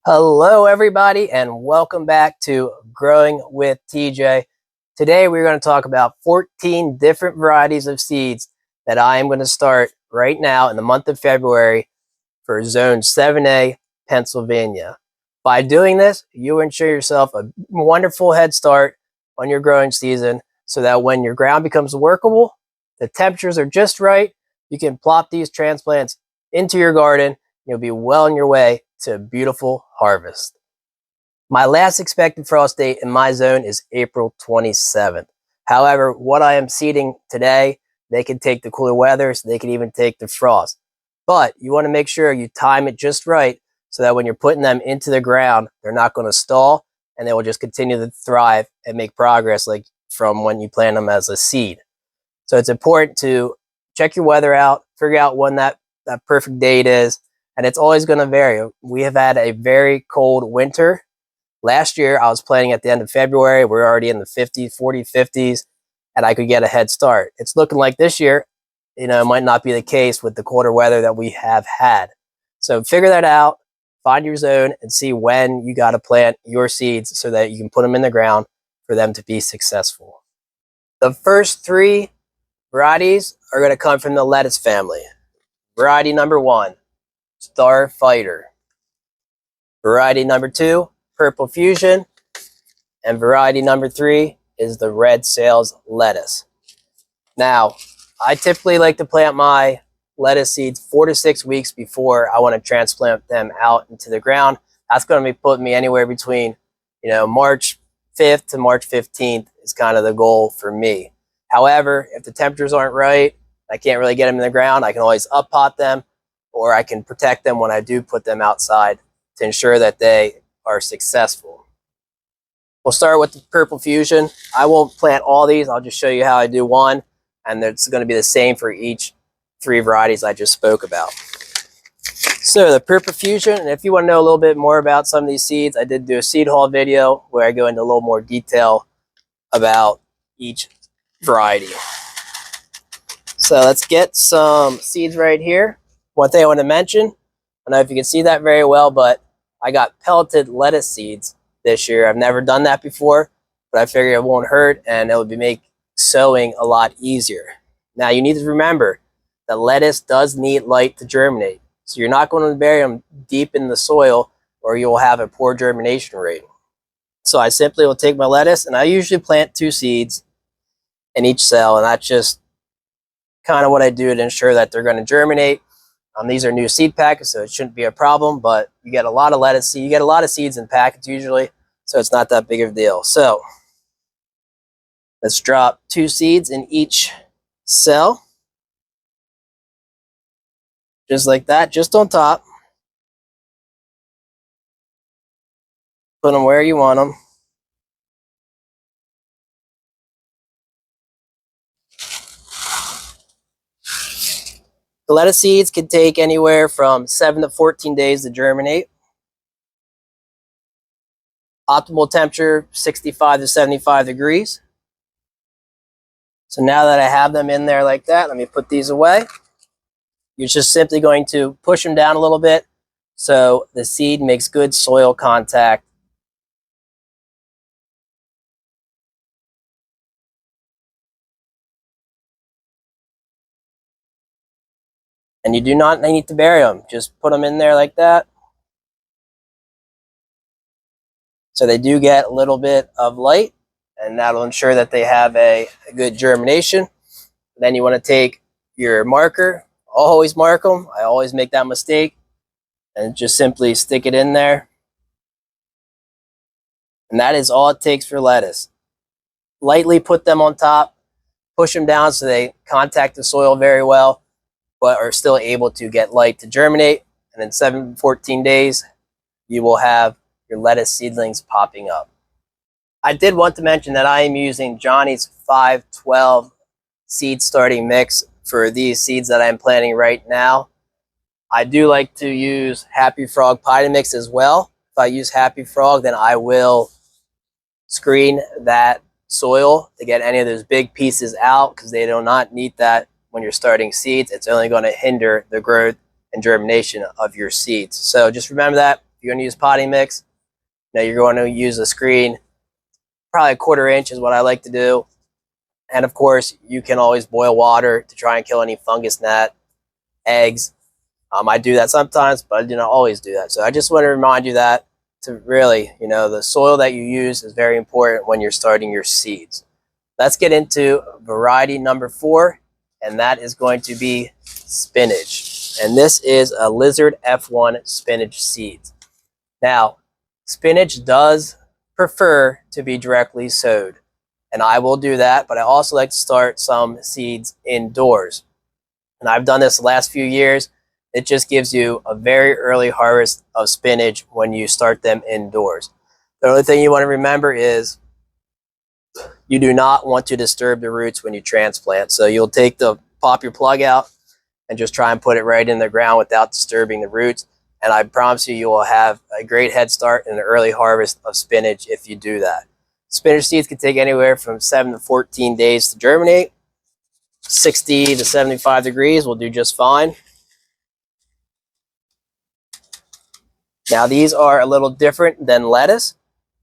Hello, everybody, and welcome back to Growing with TJ. Today, we're going to talk about 14 different varieties of seeds that I am going to start right now in the month of February for Zone 7A, Pennsylvania. By doing this, you ensure yourself a wonderful head start on your growing season so that when your ground becomes workable, the temperatures are just right, you can plop these transplants into your garden. You'll be well on your way to a beautiful harvest. My last expected frost date in my zone is April 27th. However, what I am seeding today, they can take the cooler weather, so they can even take the frost. But you want to make sure you time it just right so that when you're putting them into the ground, they're not going to stall and they will just continue to thrive and make progress like from when you plant them as a seed. So it's important to check your weather out, figure out when that perfect date is, and it's always going to vary. We have had a very cold winter. Last year, I was planting at the end of February. We're already in the 50s, 40s, 50s, and I could get a head start. It's looking like this year, it might not be the case with the colder weather that we have had. So figure that out, find your zone, and see when you got to plant your seeds so that you can put them in the ground for them to be successful. The first three varieties are going to come from the lettuce family. Variety number 1, Starfighter. Variety number 2, Purple Fusion. And variety number 3 is the Red Sales Lettuce. Now, I typically like to plant my lettuce seeds 4 to 6 weeks before I want to transplant them out into the ground. That's going to be putting me anywhere between, March 5th to March 15th is kind of the goal for me. However, if the temperatures aren't right, I can't really get them in the ground, I can always up pot them, or I can protect them when I do put them outside to ensure that they are successful. We'll start with the Purple Fusion. I won't plant all these. I'll just show you how I do one, and it's going to be the same for each 3 varieties I just spoke about. So the Purple Fusion, and if you want to know a little bit more about some of these seeds, I did do a seed haul video where I go into a little more detail about each variety. So let's get some seeds right here. One thing I want to mention, I don't know if you can see that very well, but I got pelleted lettuce seeds this year. I've never done that before, but I figured it won't hurt and it would make sowing a lot easier. Now you need to remember that lettuce does need light to germinate. So you're not going to bury them deep in the soil or you'll have a poor germination rate. So I simply will take my lettuce, and I usually plant 2 seeds in each cell, and that's just kind of what I do to ensure that they're going to germinate. These are new seed packets, so it shouldn't be a problem, but you get a lot of lettuce seed. You get a lot of seeds in packets usually, so it's not that big of a deal. So let's drop 2 seeds in each cell. Just like that, just on top. Put them where you want them. The lettuce seeds can take anywhere from 7 to 14 days to germinate. Optimal temperature, 65 to 75 degrees. So now that I have them in there like that, let me put these away. You're just simply going to push them down a little bit so the seed makes good soil contact. And you do not need to bury them. Just put them in there like that. So they do get a little bit of light, and that'll ensure that they have a good germination. Then you want to take your marker. Always mark them. I always make that mistake. And just simply stick it in there. And that is all it takes for lettuce. Lightly put them on top. Push them down so they contact the soil very well, but are still able to get light to germinate. And in 7 to 14 days, you will have your lettuce seedlings popping up. I did want to mention that I am using Johnny's 512 seed starting mix for these seeds that I'm planting right now. I do like to use Happy Frog potting mix as well. If I use Happy Frog, then I will screen that soil to get any of those big pieces out, because they do not need that when you're starting seeds. It's only going to hinder the growth and germination of your seeds. So just remember that. If you're going to use potting mix, you're going to use a screen. Probably a 1/4 inch is what I like to do. And of course, you can always boil water to try and kill any fungus gnat, eggs. I do that sometimes, but I do not always do that. So I just want to remind you that to really, the soil that you use is very important when you're starting your seeds. Let's get into variety number 4, and that is going to be spinach. And this is a Lizard F1 spinach seeds. Now, spinach does prefer to be directly sowed, and I will do that, but I also like to start some seeds indoors. And I've done this the last few years. It just gives you a very early harvest of spinach when you start them indoors. The only thing you want to remember is you do not want to disturb the roots when you transplant. So you'll pop your plug out and just try and put it right in the ground without disturbing the roots. And I promise you will have a great head start and an early harvest of spinach if you do that. Spinach seeds can take anywhere from 7 to 14 days to germinate. 60 to 75 degrees will do just fine. Now these are a little different than lettuce.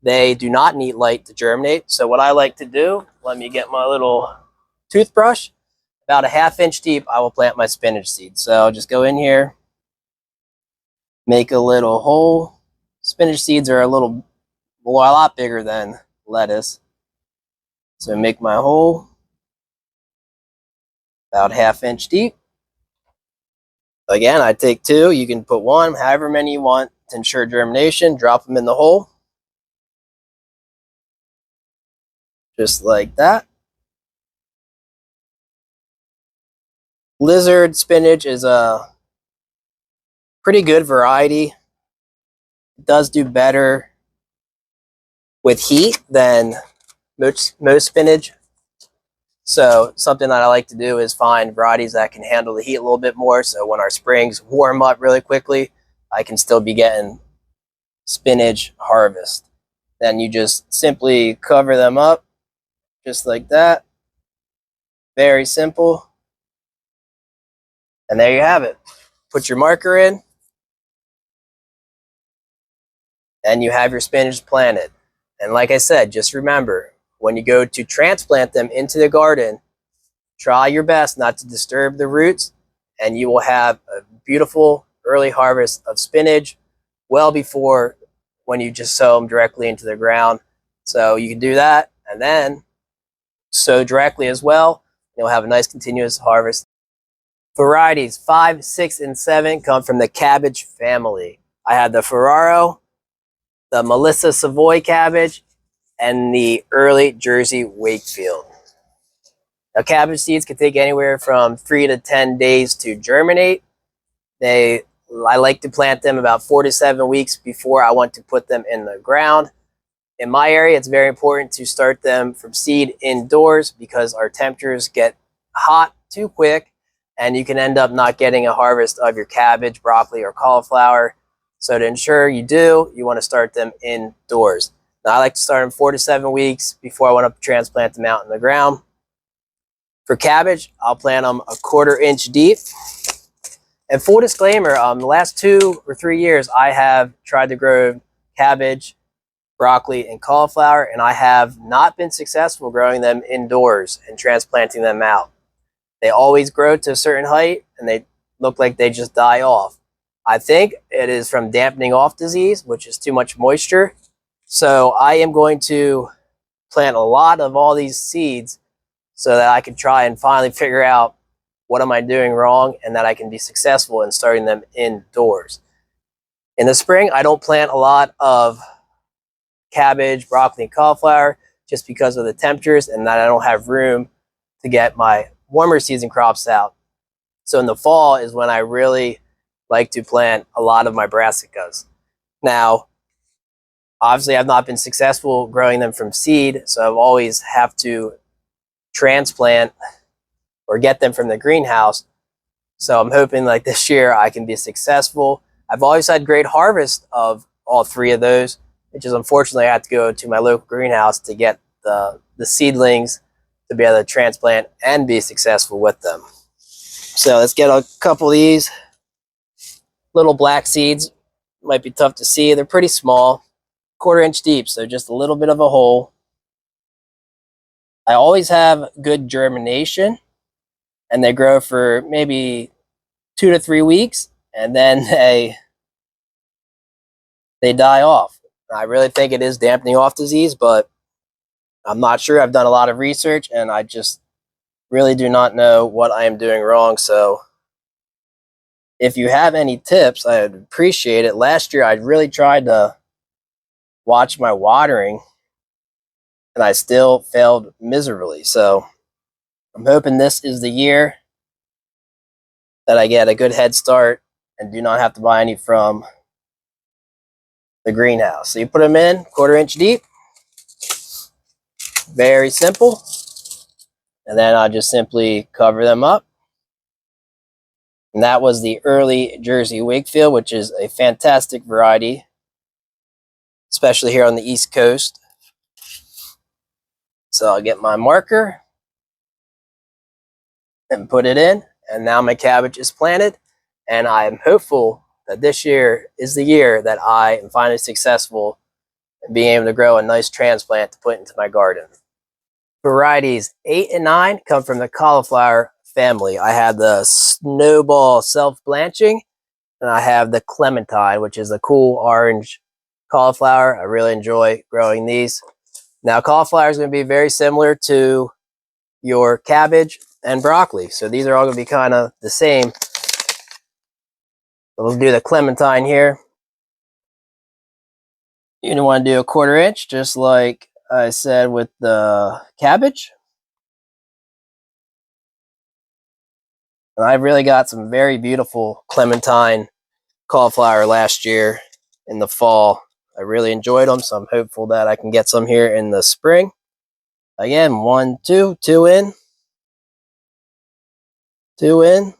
They do not need light to germinate. So what I like to do, let me get my little toothbrush. About a 1/2 inch deep, I will plant my spinach seeds. So I'll just go in here, make a little hole. Spinach seeds are a lot bigger than lettuce. So make my hole about 1/2 inch deep. Again, I take 2. You can put 1, however many you want to ensure germination. Drop them in the hole. Just like that. Lizard spinach is a pretty good variety. It does do better with heat than most spinach. So something that I like to do is find varieties that can handle the heat a little bit more. So when our springs warm up really quickly, I can still be getting spinach harvest. Then you just simply cover them up just like that. Very simple. And there you have it. Put your marker in, and you have your spinach planted. And like I said, just remember, when you go to transplant them into the garden, try your best not to disturb the roots, and you will have a beautiful early harvest of spinach well before when you just sow them directly into the ground. So you can do that and then sow directly as well. You'll have a nice continuous harvest. Varieties 5, 6, and 7 come from the cabbage family. I have the Farao, the Melissa Savoy cabbage, and the early Jersey Wakefield. Now, cabbage seeds can take anywhere from 3 to 10 days to germinate. I like to plant them about 4 to 7 weeks before I want to put them in the ground. In my area, it's very important to start them from seed indoors because our temperatures get hot too quick, and you can end up not getting a harvest of your cabbage, broccoli, or cauliflower. So to ensure you do, you want to start them indoors. Now, I like to start them 4 to 7 weeks before I want to transplant them out in the ground. For cabbage, I'll plant them a 1/4 inch deep. And full disclaimer, the last 2 or 3 years, I have tried to grow cabbage, broccoli, and cauliflower, and I have not been successful growing them indoors and transplanting them out. They always grow to a certain height, and they look like they just die off. I think it is from dampening off disease, which is too much moisture. So I am going to plant a lot of all these seeds so that I can try and finally figure out what am I doing wrong and that I can be successful in starting them indoors. In the spring, I don't plant a lot of cabbage, broccoli, and cauliflower just because of the temperatures and that I don't have room to get my warmer season crops out. So in the fall is when I really like to plant a lot of my brassicas. Now, obviously I've not been successful growing them from seed, so I've always have to transplant or get them from the greenhouse. So I'm hoping like this year I can be successful. I've always had great harvest of all 3 of those. It just unfortunately I have to go to my local greenhouse to get the seedlings to be able to transplant and be successful with them. So let's get a couple of these little black seeds. might be tough to see. They're pretty small, 1/4 inch deep, so just a little bit of a hole. I always have good germination, and they grow for maybe 2 to 3 weeks, and then they die off. I really think it is dampening off disease, but I'm not sure. I've done a lot of research, and I just really do not know what I am doing wrong. So if you have any tips, I'd appreciate it. Last year, I really tried to watch my watering, and I still failed miserably. So I'm hoping this is the year that I get a good head start and do not have to buy any from the greenhouse. So you put them in 1/4 inch deep. Very simple. And then I just simply cover them up. And that was the early Jersey Wakefield, which is a fantastic variety, especially here on the East Coast. So I'll get my marker and put it in. And now my cabbage is planted. And I am hopeful that this year is the year that I am finally successful in being able to grow a nice transplant to put into my garden. Varieties 8 and 9 come from the cauliflower family. I have the Snowball Self-Blanching, and I have the Clementine, which is a cool orange cauliflower. I really enjoy growing these. Now, cauliflower is going to be very similar to your cabbage and broccoli, so these are all going to be kind of the same. We'll do the Clementine here. You're going to want to do a 1/4 inch, just like I said with the cabbage. And I really got some very beautiful Clementine cauliflower last year in the fall. I really enjoyed them, so I'm hopeful that I can get some here in the spring. Again, 1, 2, 2 in, 2 in.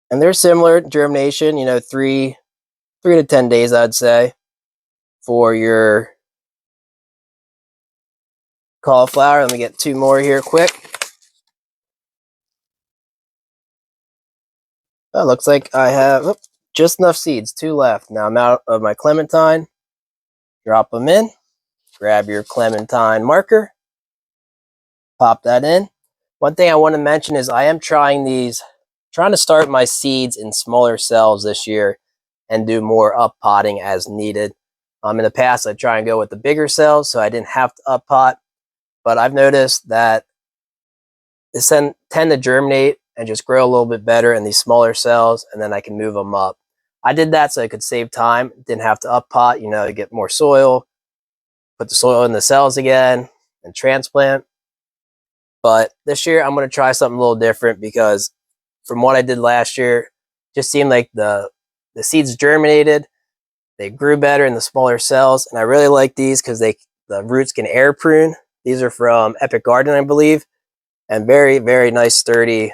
And they're similar germination, you know, 3 to 10 days, I'd say, for your cauliflower. Let me get 2 more here quick. Oh, looks like I have just enough seeds, 2 left. Now I'm out of my Clementine. Drop them in. Grab your Clementine marker. Pop that in. One thing I want to mention is I am trying to start my seeds in smaller cells this year and do more up potting as needed. In the past, I try and go with the bigger cells so I didn't have to up pot, but I've noticed that they tend to germinate and just grow a little bit better in these smaller cells, and then I can move them up. I did that so I could save time, didn't have to up pot, you know, to get more soil, put the soil in the cells again, and transplant. But this year, I'm going to try something a little different because from what I did last year, it just seemed like the seeds germinated. They grew better in the smaller cells, and I really like these because the roots can air prune. These are from Epic Garden, I believe, and very, very nice, sturdy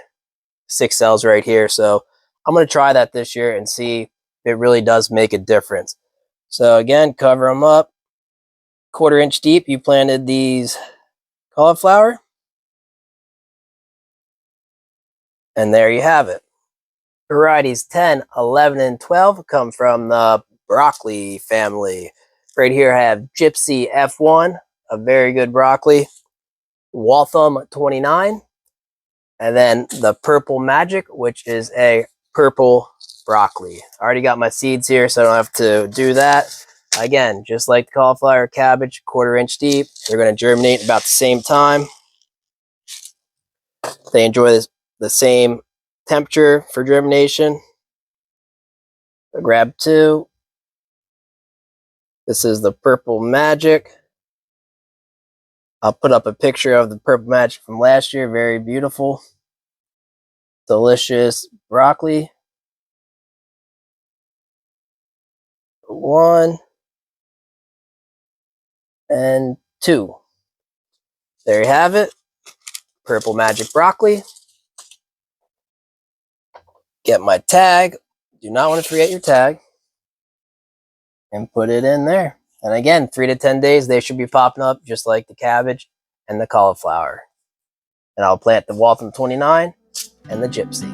6 cells right here. So I'm going to try that this year and see if it really does make a difference. So again, cover them up. 1/4 inch deep, you planted these cauliflower. And there you have it. Varieties 10, 11, and 12 come from the broccoli family. Right here I have Gypsy F1, a very good broccoli. Waltham 29. And then the Purple Magic, which is a purple broccoli. I already got my seeds here, so I don't have to do that. Again, just like the cauliflower, cabbage, 1/4 inch deep. They're going to germinate about the same time. They enjoy the same temperature for germination. I grab 2. This is the Purple Magic. I'll put up a picture of the Purple Magic from last year. Very beautiful, delicious broccoli. 1 and 2. There you have it. Purple Magic broccoli. Get my tag. Do not want to forget your tag. And put it in there. And again, 3 to 10 days, they should be popping up just like the cabbage and the cauliflower. And I'll plant the Waltham 29 and the Gypsy.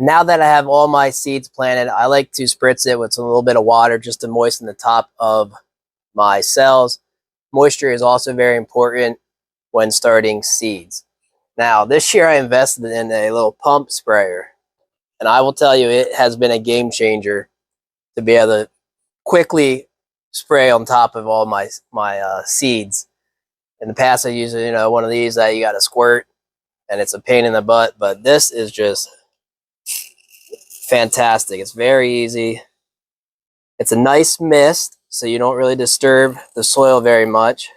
Now that I have all my seeds planted, I like to spritz it with a little bit of water just to moisten the top of my cells. Moisture is also very important when starting seeds. Now, this year I invested in a little pump sprayer, and I will tell you it has been a game changer to be able to quickly spray on top of all my seeds. In the past, I used one of these that you got to squirt, and it's a pain in the butt, but this is just fantastic. It's very easy. It's a nice mist, so you don't really disturb the soil very much.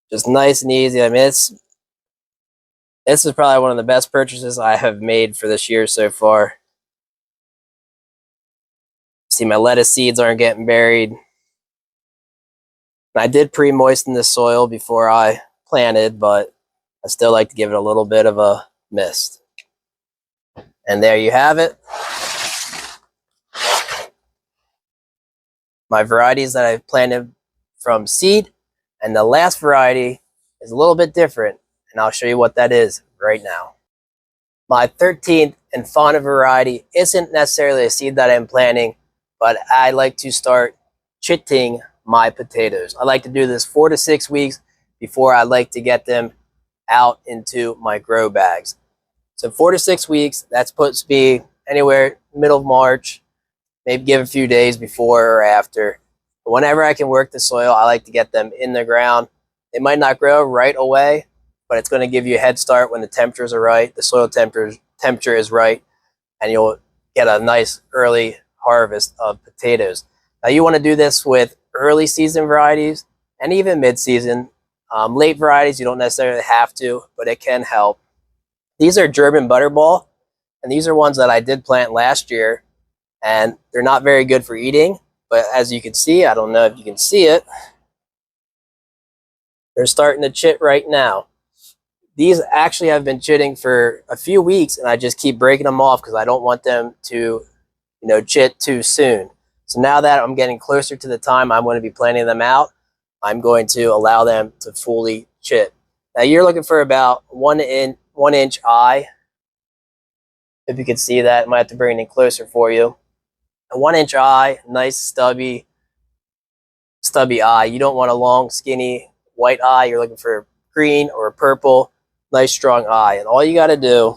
Just nice and easy. I mean, this is probably one of the best purchases I have made for this year so far. See, my lettuce seeds aren't getting buried. And I did pre-moisten the soil before I planted, but I still like to give it a little bit of a mist. And there you have it. My varieties that I've planted from seed, and the last variety is a little bit different, and I'll show you what that is right now. My 13th and fauna variety isn't necessarily a seed that I'm planting, but I like to start chitting my potatoes. I like to do this 4 to 6 weeks before I like to get them out into my grow bags. So 4 to 6 weeks, that's supposed to be anywhere middle of March, maybe give a few days before or after. But whenever I can work the soil, I like to get them in the ground. They might not grow right away, but it's going to give you a head start when the temperatures are right, the soil temperature is right, and you'll get a nice early harvest of potatoes. Now you want to do this with early season varieties and even mid-season. Late varieties, you don't necessarily have to, but it can help. These are German Butterball, and these are ones that I did plant last year, and they're not very good for eating, but as you can see, I don't know if you can see it, they're starting to chit right now. These actually have been chitting for a few weeks, and I just keep breaking them off because I don't want them to, chit too soon. So now that I'm getting closer to the time I'm going to be planting them out, I'm going to allow them to fully chit. Now you're looking for about 1 inch eye. If you can see that, I might have to bring it in closer for you. A 1 inch eye, nice stubby eye. You don't want a long, skinny white eye. You're looking for green or purple, nice strong eye. And all you got to do,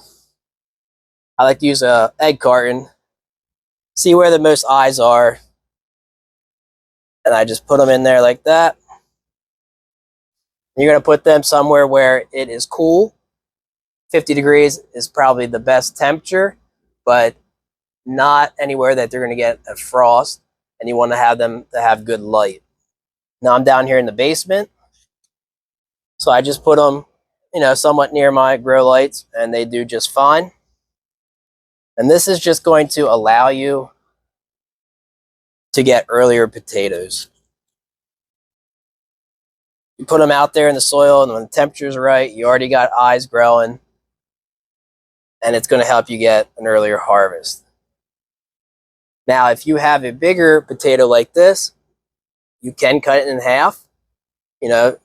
I like to use a egg carton, see where the most eyes are, and I just put them in there like that. You're going to put them somewhere where it is cool. 50 degrees is probably the best temperature, but not anywhere that they're going to get a frost, and you want to have them to have good light. Now I'm down here in the basement, so I just put them, somewhat near my grow lights, and they do just fine. And this is just going to allow you to get earlier potatoes. You put them out there in the soil, and when the temperature's right, you already got eyes growing, and it's going to help you get an earlier harvest. Now, if you have a bigger potato like this, you can cut it in half.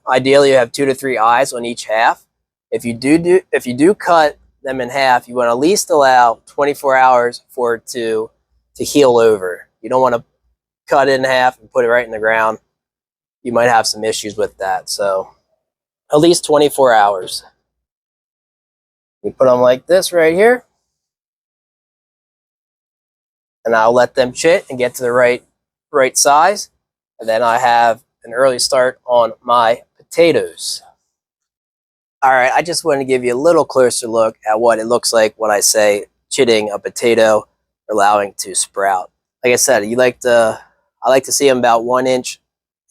Ideally you have 2 to 3 eyes on each half. If you do cut them in half, you want to at least allow 24 hours for it to heal over. You don't want to cut it in half and put it right in the ground. You might have some issues with that. So at least 24 hours. You put them like this right here, and I'll let them chit and get to the right size, and then I have an early start on my potatoes. All right, I just want to give you a little closer look at what it looks like when I say chitting a potato, allowing to sprout. Like I said, I like to see them about 1 inch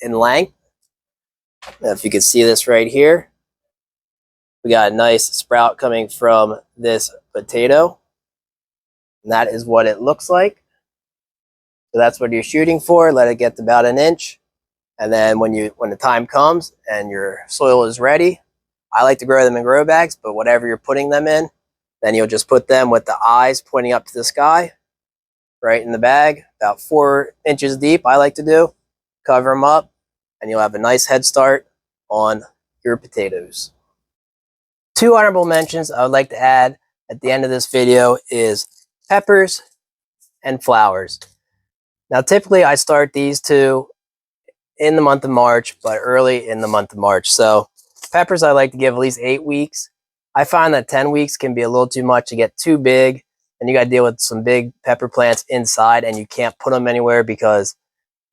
in length. Now, if you can see this right here, we got a nice sprout coming from this potato, and that is what it looks like. So that's what you're shooting for. Let it get to about 1 inch. And then when the time comes and your soil is ready, I like to grow them in grow bags, but whatever you're putting them in, then you'll just put them with the eyes pointing up to the sky, right in the bag, about 4 inches deep, I like to do. Cover them up, and you'll have a nice head start on your potatoes. 2 honorable mentions I would like to add at the end of this video is peppers and flowers. Now, typically I start these two in the month of March, but early in the month of March. So peppers I like to give at least 8 weeks. I find that 10 weeks can be a little too much to get too big, and you got to deal with some big pepper plants inside, and you can't put them anywhere because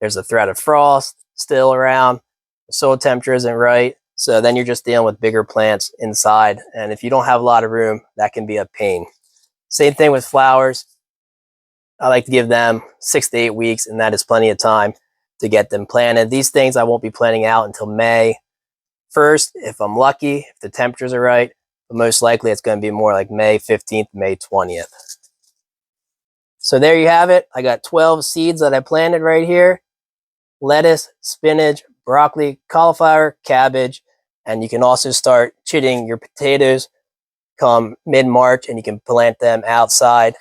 there's a threat of frost still around, the soil temperature isn't right. So then you're just dealing with bigger plants inside, and if you don't have a lot of room, that can be a pain. Same thing with flowers. I like to give them 6 to 8 weeks, and that is plenty of time to get them planted. These things I won't be planting out until May 1st, if I'm lucky, if the temperatures are right, but most likely it's going to be more like May 15th, May 20th. So there you have it. I got 12 seeds that I planted right here. Lettuce, spinach, broccoli, cauliflower, cabbage, and you can also start chitting your potatoes come mid-March, and you can plant them outside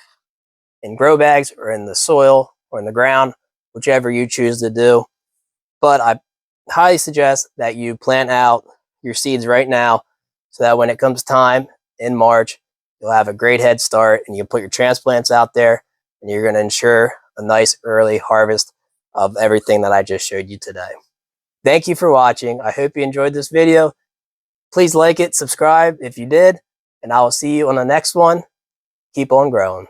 in grow bags or in the soil or in the ground, whichever you choose to do. But I highly suggest that you plant out your seeds right now so that when it comes time in March, you'll have a great head start and you can put your transplants out there, and you're going to ensure a nice early harvest of everything that I just showed you today. Thank you for watching. I hope you enjoyed this video. Please like it, subscribe if you did, and I will see you on the next one. Keep on growing.